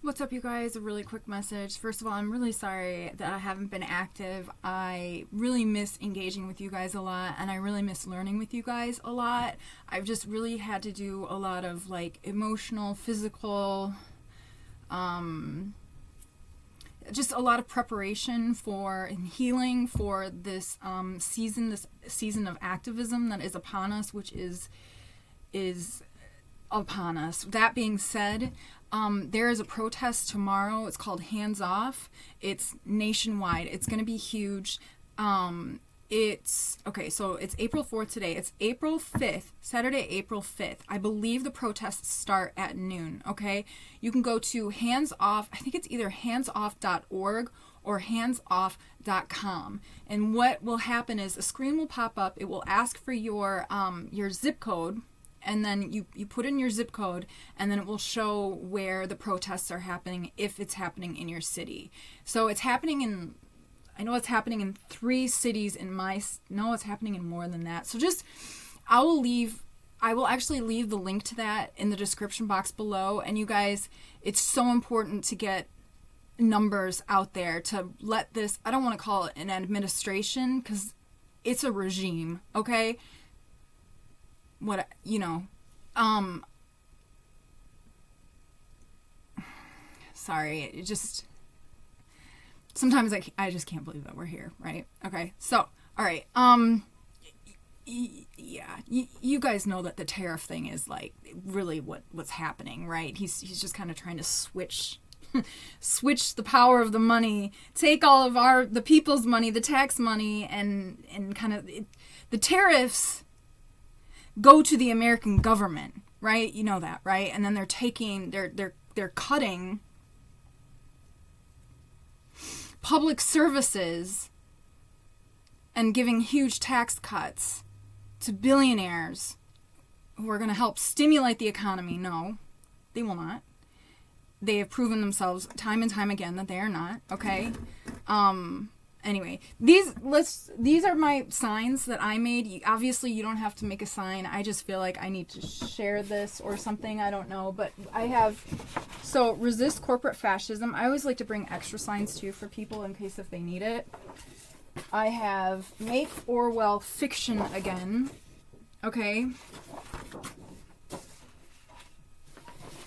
What's up, you guys? A really quick message. First of all, I'm really sorry that I haven't been active. I really miss engaging with you guys a lot, and I really miss learning with you guys a lot. I've just really had to do a lot of like emotional, physical, just a lot of preparation for and healing for this season of activism that is upon us, which is upon us. That being said, there is a protest tomorrow. It's called Hands Off. It's nationwide. It's going to be huge. It's April 4th today. It's April 5th, Saturday, April 5th. I believe the protests start at noon, okay? You can go to Hands Off. I think it's either handsoff.org or handsoff.com. And what will happen is a screen will pop up. It will ask for your zip code, and then you put in your zip code, and then it will show where the protests are happening, if it's happening in your city. So it's happening in, I know it's happening in 3 cities no, it's happening in more than that. So I will actually leave the link to that in the description box below. And you guys, it's so important to get numbers out there to let this, I don't want to call it an administration, because it's a regime, okay? Sorry, it just, sometimes I just can't believe that we're here, right? Okay, so, all right, yeah, you guys know that the tariff thing is like really what's happening, right? He's just kind of trying to switch the power of the money, take all of the people's money, the tax money, and kind of the tariffs go to the American government, right? You know that, right? And then they're cutting public services and giving huge tax cuts to billionaires who are going to help stimulate the economy. No, they will not. They have proven themselves time and time again that they are not, okay? Anyway, these are my signs that I made. Obviously, you don't have to make a sign. I just feel like I need to share this or something. I don't know. But I have, so resist corporate fascism. I always like to bring extra signs too for people in case if they need it. I have make Orwell fiction again. Okay.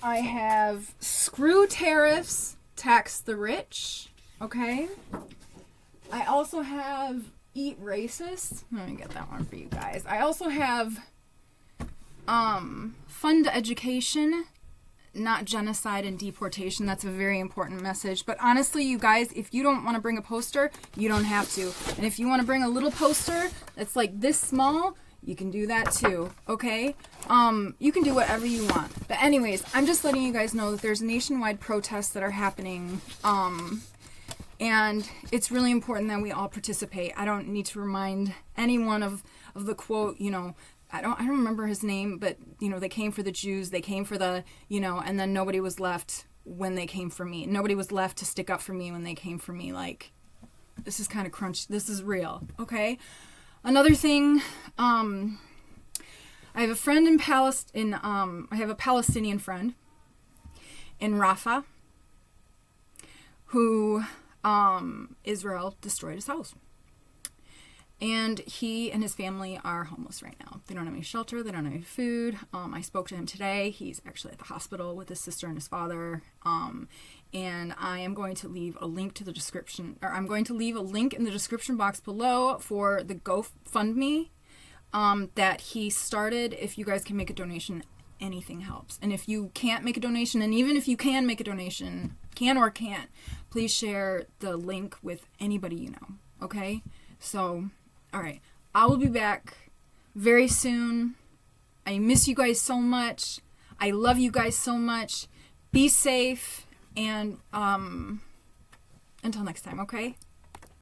I have screw tariffs, tax the rich. Okay. I also have eat racist. Let me get that one for you guys. I also have fund education, not genocide and deportation. That's a very important message. But honestly, you guys, if you don't want to bring a poster, you don't have to. And if you want to bring a little poster that's like this small, you can do that too, okay? You can do whatever you want. But anyways, I'm just letting you guys know that there's nationwide protests that are happening. And it's really important that we all participate. I don't need to remind anyone of the quote, I don't remember his name, but, they came for the Jews, they came for the, and then nobody was left when they came for me. Nobody was left to stick up for me when they came for me. Like, this is kind of crunch. This is real, okay? Another thing, I have a friend in Palestine, I have a Palestinian friend in Rafah who Israel destroyed his house. And he and his family are homeless right now. They don't have any shelter. They don't have any food. I spoke to him today. He's actually at the hospital with his sister and his father. And I am going to leave a link to the description, or I'm going to leave a link in the description box below for the GoFundMe that he started. If you guys can make a donation, anything helps. And if you can't make a donation, and even if you can make a donation, can or can't, please share the link with anybody you know, okay? So, all right, I will be back very soon. I miss you guys so much. I love you guys so much. Be safe, and until next time, okay?